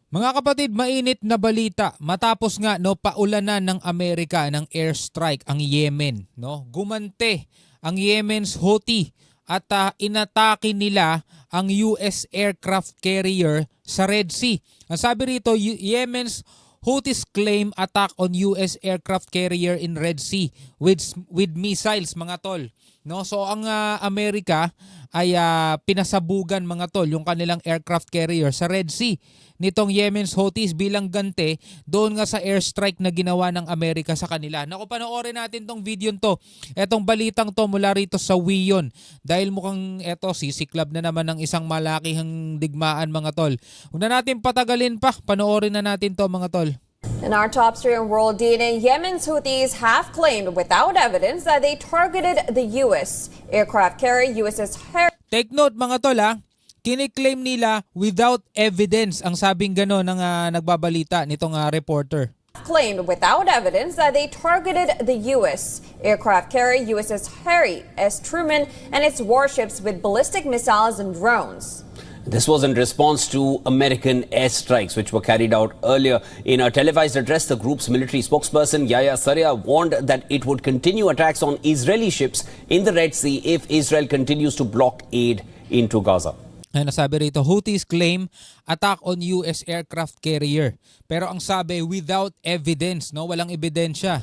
Mga kapatid, mainit na balita. Matapos nga paulanan ng Amerika ng airstrike ang Yemen, Gumante ang Yemen's Houthi at inatake nila ang US aircraft carrier sa Red Sea. Ang sabi rito, Yemen's Houthis claim attack on US aircraft carrier in Red Sea with missiles, mga tol. So ang Amerika ay pinasabugan, mga tol, yung kanilang aircraft carrier sa Red Sea nitong Yemen's Houthis bilang ganti doon nga sa airstrike na ginawa ng Amerika sa kanila. Naku, panoorin natin tong video to. Etong balitang to mula rito sa WION. Dahil mukhang sisiklab na naman ng isang malakihang digmaan, mga tol. Huwag na natin patagalin pa. Panoorin na natin to, mga tol. In our top story in world DNA, Yemen's Houthis have claimed without evidence that they targeted the U.S. aircraft carrier USS Harry. Take note, mga tol, kiniklaim nila without evidence. Ang sabing gano'n ng nagbabalita nitong reporter. Claimed without evidence that they targeted the U.S. aircraft carrier USS Harry S. Truman and its warships with ballistic missiles and drones. This was in response to American airstrikes which were carried out earlier. In a televised address, the group's military spokesperson Yahya Saraya warned that it would continue attacks on Israeli ships in the Red Sea if Israel continues to block aid into Gaza. Ay, nasabi rito, Houthis claim attack on US aircraft carrier. Pero ang sabi, without evidence, walang ebidensya.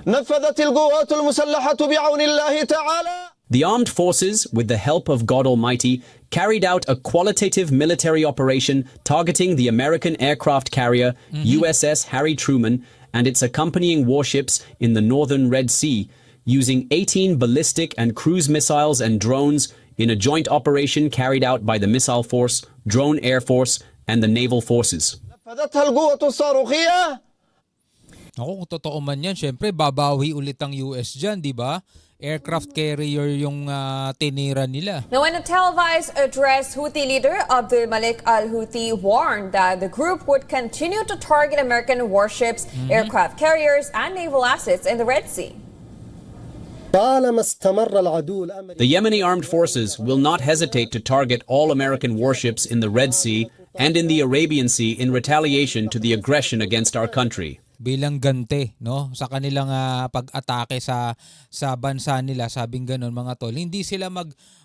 نفذت القوات المسلحة بعون الله تعالى. The armed forces, with the help of God Almighty, carried out a qualitative military operation targeting the American aircraft carrier USS Harry Truman and its accompanying warships in the northern Red Sea, using 18 ballistic and cruise missiles and drones in a joint operation carried out by the Missile Force, Drone Air Force, and the Naval Forces. نفذتها القوة الصاروخية. Kung totoo man yan, syempre babawi ulit ang US dyan, di ba? Aircraft carrier yung tinira nila. Now, in a televised address, Houthi leader Abdul Malik al-Houthi warned that the group would continue to target American warships, aircraft carriers, and naval assets in the Red Sea. طالما استمر العدو الأمريكي. The Yemeni armed forces will not hesitate to target all American warships in the Red Sea and in the Arabian Sea in retaliation to the aggression against our country. Bilang ganti, sa kanilang pag-atake sa bansa nila, sabing gano'n, mga tol. Hindi sila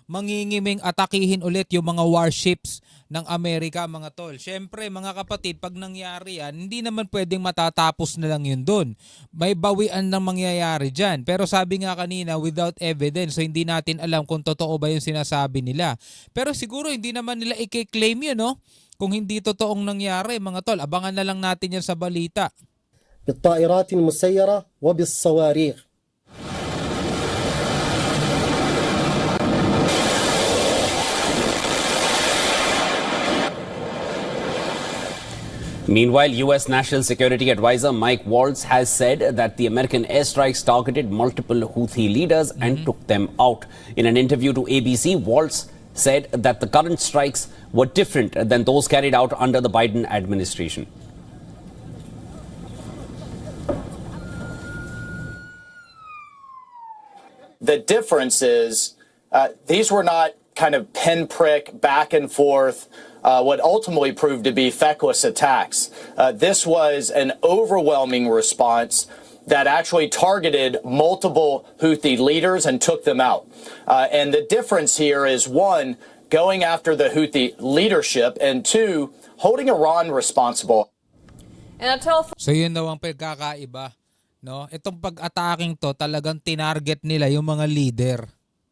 mangingiming atakihin ulit yung mga warships ng Amerika, mga tol. Syempre, mga kapatid, pag nangyari yan, hindi naman pwedeng matatapos na lang yun doon. May bawian ng mangyayari dyan. Pero sabi nga kanina, without evidence, so hindi natin alam kung totoo ba yung sinasabi nila. Pero siguro hindi naman nila i-claim yun, kung hindi totoong nangyari, mga tol. Abangan na lang natin yan sa balita. بالطائرات المسيرة وبالصواريخ. Meanwhile, U.S. National Security Advisor Mike Waltz has said that the American airstrikes targeted multiple Houthi leaders and took them out. In an interview to ABC, Waltz said that the current strikes were different than those carried out under the Biden administration. The difference is these were not kind of pinprick back and forth, what ultimately proved to be feckless attacks. This was an overwhelming response that actually targeted multiple Houthi leaders and took them out. And the difference here is, one, going after the Houthi leadership, and two, holding Iran responsible. So yun daw ang pagkakaiba. Itong pag-attacking to, talagang tinarget nila yung mga leader.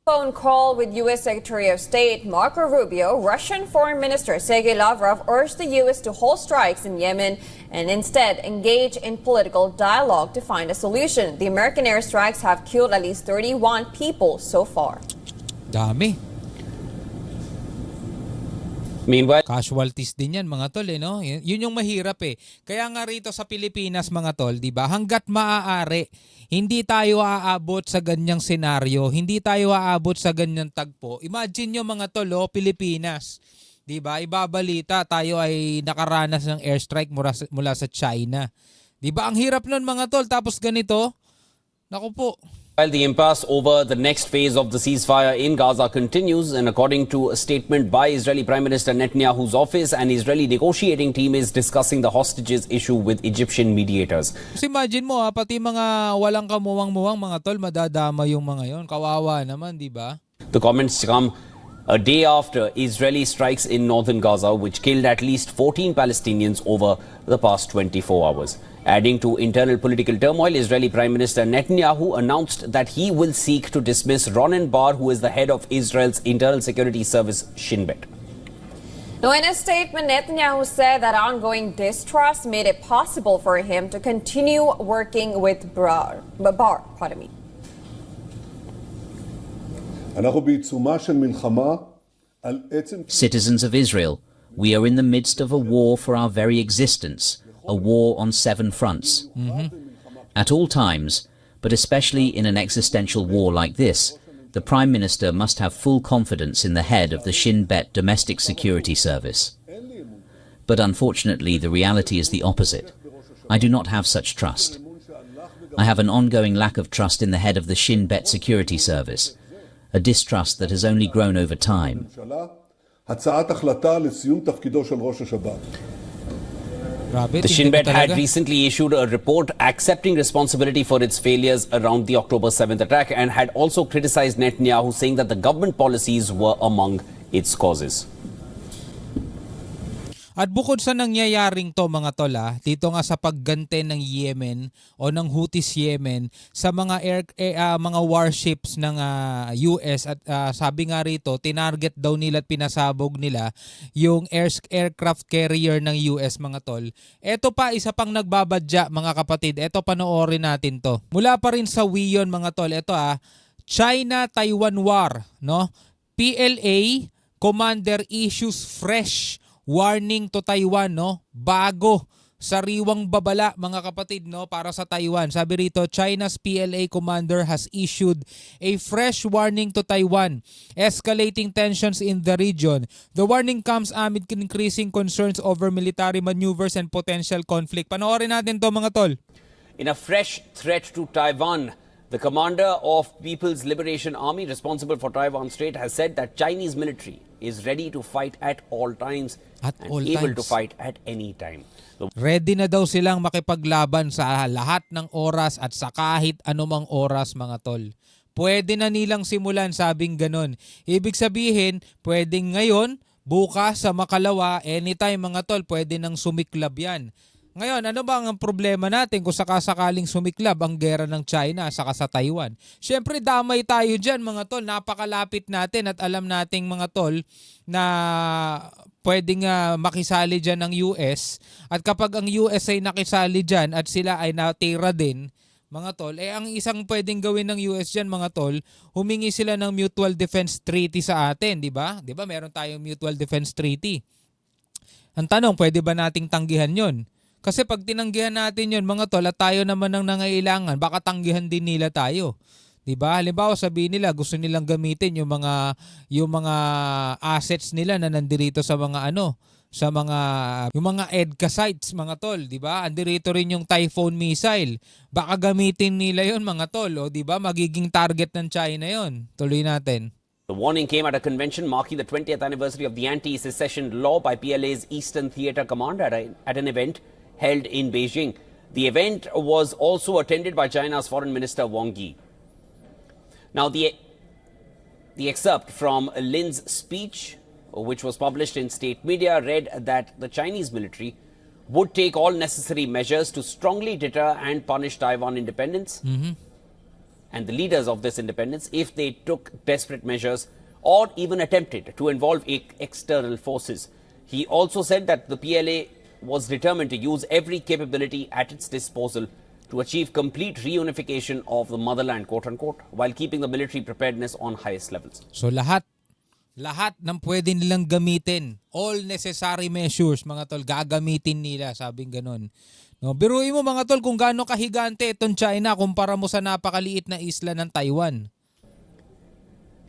Phone call with U.S. Secretary of State Marco Rubio, Russian Foreign Minister Sergei Lavrov urged the U.S. to halt strikes in Yemen and instead engage in political dialogue to find a solution. The American airstrikes have killed at least 31 people so far. Dami. Meanwhile, Casualties din yan, mga tol, Yun yung mahirap Kaya nga rito sa Pilipinas, mga tol, di ba? Hanggat maaari, hindi tayo aabot sa ganyang senaryo, hindi tayo aabot sa ganyang tagpo. Imagine nyo, mga tol, Pilipinas. Di ba? Ibabalita, tayo ay nakaranas ng airstrike mula sa China. Di ba? Ang hirap nun, mga tol. Tapos ganito, naku po. While the impasse over the next phase of the ceasefire in Gaza continues, and according to a statement by Israeli Prime Minister Netanyahu's office, an Israeli negotiating team is discussing the hostages issue with Egyptian mediators. Kasi imagine mo pati mga walang kamuwang-muwang mga tol, madadama yung mga yon. Kawawa naman, di ba? The comments come a day after Israeli strikes in northern Gaza, which killed at least 14 Palestinians over the past 24 hours. Adding to internal political turmoil, Israeli Prime Minister Netanyahu announced that he will seek to dismiss Ronen Bar, who is the head of Israel's internal security service, Shin Bet. Now, in a statement, Netanyahu said that ongoing distrust made it possible for him to continue working with Bar. אנחנו בעיצומה של מלחמה על עצם... Citizens of Israel, we are in the midst of a war for our very existence, a war on 7 fronts. At all times, but especially in an existential war like this, the Prime Minister must have full confidence in the head of the Shin Bet Domestic Security Service. But unfortunately, the reality is the opposite. I do not have such trust. I have an ongoing lack of trust in the head of the Shin Bet Security Service, a distrust that has only grown over time. הצעת החלטה לסיום תפקידו של ראש השב"כ. Grabe, The Shin Bet had talaga. recently issued a report accepting responsibility for its failures around the October 7th attack and had also criticized Netanyahu, saying that the government policies were among its causes. At bukod sa nangyayaring to mga tol, dito nga sa pagganti ng Yemen o ng Houthis Yemen sa mga mga warships ng US at sabi nga rito, tinarget daw nila at pinasabog nila yung aircraft carrier ng US mga tol. Ito pa, isa pang nagbabadya mga kapatid. Ito, panoorin natin to. Mula pa rin sa WION mga tol. Ito China-Taiwan War, no? PLA commander issues fresh warning to Taiwan, no? Bago, sariwang babala mga kapatid, no, para sa Taiwan. Sabi rito, China's PLA commander has issued a fresh warning to Taiwan, escalating tensions in the region. The warning comes amid increasing concerns over military maneuvers and potential conflict. Panoorin natin to mga tol. In a fresh threat to Taiwan, the commander of People's Liberation Army responsible for Taiwan Strait has said that Chinese military is ready to fight at all times At and all able to times. fight at any time. Ready na daw silang makipaglaban sa lahat ng oras at sa kahit anumang oras mga tol. Pwede na nilang simulan, sabing ganon. Ibig sabihin, pwedeng ngayon, bukas, sa makalawa, anytime mga tol, pwede nang sumiklab yan. Ngayon, ano ba ang problema natin kung sakasakaling sumiklab ang gera ng China saka sa Taiwan? Siyempre, damay tayo dyan mga tol. Napakalapit natin at alam nating mga tol na pwedeng makisali dyan ng US. At kapag ang US ay nakisali dyan at sila ay natira din, mga tol, ang isang pwedeng gawin ng US dyan mga tol, humingi sila ng Mutual Defense Treaty sa atin, di ba? Di ba meron tayong Mutual Defense Treaty. Ang tanong, pwede ba nating tanggihan yon? Kasi pag tinanggihan natin yun, mga tol, at tayo naman ang nangailangan, baka tanggihan din nila tayo. 'Di ba? Halimbawa, sabihin nila gusto nilang gamitin yung mga assets nila na nandirito sa mga yung mga EDCA sites, mga tol, 'di ba? Andirito rin yung Typhoon missile. Baka gamitin nila 'yon, mga tol, 'di ba? Magiging target ng China 'yon. Tuloy natin. The warning came at a convention marking the 20th anniversary of the anti-secession law by PLA's Eastern Theatre Command at an event held in Beijing. The event was also attended by China's Foreign Minister Wang Yi. Now, the excerpt from Lin's speech, which was published in state media, read that the Chinese military would take all necessary measures to strongly deter and punish Taiwan independence and the leaders of this independence if they took desperate measures or even attempted to involve external forces. He also said that the PLA was determined to use every capability at its disposal to achieve complete reunification of the motherland, quote-unquote, while keeping the military preparedness on highest levels. So lahat ng pwede nilang gamitin, all necessary measures, mga tol, gagamitin nila, sabing ganun. No, biruin mo mga tol kung gaano kahigante itong China kumpara mo sa napakaliit na isla ng Taiwan.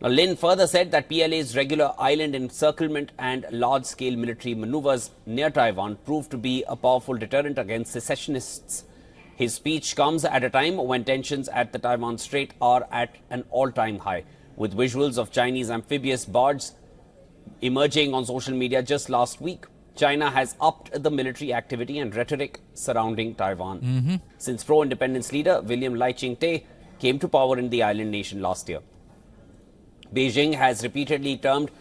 Now, Lin further said that PLA's regular island encirclement and large-scale military maneuvers near Taiwan proved to be a powerful deterrent against secessionists. His speech comes at a time when tensions at the Taiwan Strait are at an all-time high, with visuals of Chinese amphibious barges emerging on social media just last week. China has upped the military activity and rhetoric surrounding Taiwan since pro-independence leader William Lai Ching-te came to power in the island nation last year. Beijing has repeatedly termed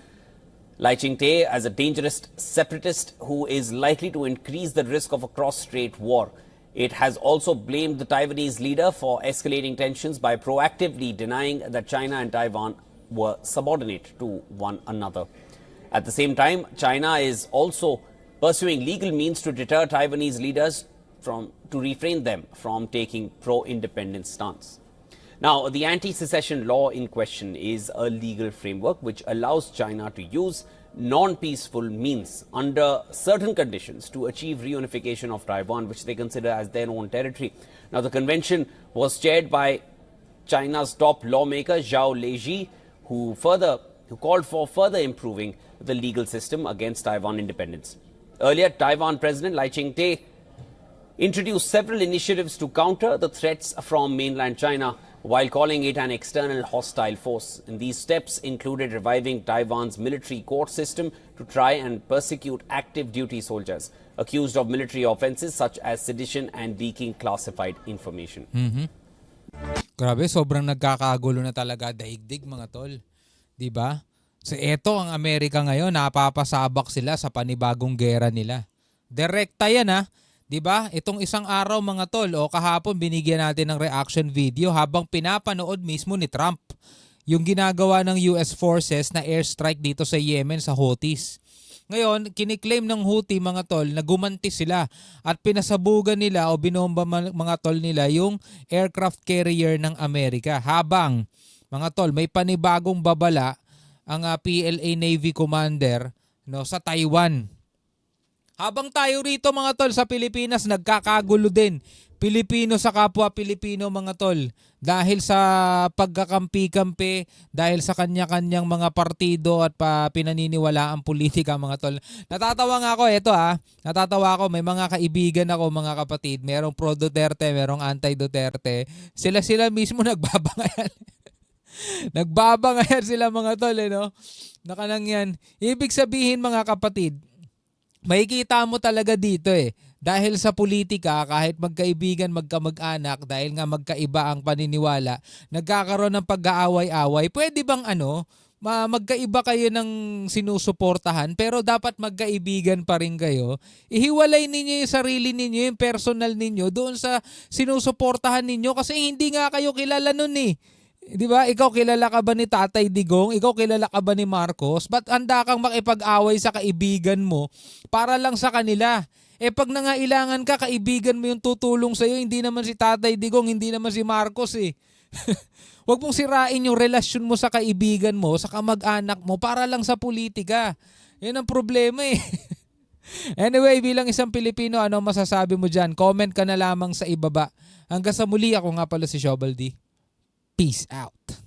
Lai Ching-te as a dangerous separatist who is likely to increase the risk of a cross-strait war. It has also blamed the Taiwanese leader for escalating tensions by proactively denying that China and Taiwan were subordinate to one another. At the same time, China is also pursuing legal means to deter Taiwanese leaders to refrain them from taking pro-independence stance. Now, the anti-secession law in question is a legal framework which allows China to use non-peaceful means under certain conditions to achieve reunification of Taiwan, which they consider as their own territory. Now, the convention was chaired by China's top lawmaker Zhao Leji, who called for further improving the legal system against Taiwan independence. Earlier, Taiwan President Lai Ching-te introduced several initiatives to counter the threats from mainland China while calling it an external hostile force. And these steps included reviving Taiwan's military court system to try and persecute active duty soldiers accused of military offenses such as sedition and leaking classified information. Grabe, sobrang nagkakagulo na talaga daigdig mga tol. 'Di ba? So eto ang Amerika ngayon, napapasabak sila sa panibagong gera nila. Direkta yan ha. 'Di ba? Itong isang araw mga tol, o kahapon binigyan natin ng reaction video habang pinapanood mismo ni Trump yung ginagawa ng US forces na airstrike dito sa Yemen sa Houthis. Ngayon, kiniklaim ng Houthi mga tol na gumanti sila at pinasabugan nila o binomba mga tol nila yung aircraft carrier ng Amerika. Habang mga tol, may panibagong babala ang PLA Navy Commander sa Taiwan. Habang tayo rito mga tol sa Pilipinas, nagkakagulo din. Pilipino sa kapwa Pilipino mga tol. Dahil sa pagkakampi-kampi, dahil sa kanya-kanyang mga partido at pinaniniwala ang politika mga tol. Natatawa nga ako, natatawa ako, may mga kaibigan ako mga kapatid. Merong pro-Duterte, merong anti-Duterte. Sila mismo nagbabangayan. Nagbabangayan sila mga tol, Nakanang yan. Ibig sabihin mga kapatid, makikita mo talaga dito dahil sa politika, kahit magkaibigan, magkamag-anak, dahil nga magkaiba ang paniniwala, nagkakaroon ng pag-aaway-away. Pwede bang magkaiba kayo ng sinusuportahan pero dapat magkaibigan pa rin kayo? Ihiwalay ninyo yung sarili ninyo, yung personal ninyo doon sa sinusuportahan ninyo kasi hindi nga kayo kilala nun . Di ba? Ikaw kilala ka ba ni Tatay Digong? Ikaw kilala ka ba ni Marcos? Ba't handa kang makipag-away sa kaibigan mo para lang sa kanila? Pag nangailangan ka, kaibigan mo yung tutulong sa'yo, hindi naman si Tatay Digong, hindi naman si Marcos . Huwag mong sirain yung relasyon mo sa kaibigan mo, sa kamag-anak mo, para lang sa politika. Yan ang problema . Anyway, bilang isang Pilipino, ano masasabi mo dyan? Comment ka na lamang sa ibaba. Hanggang sa muli, ako nga pala si Shobal D. Peace out.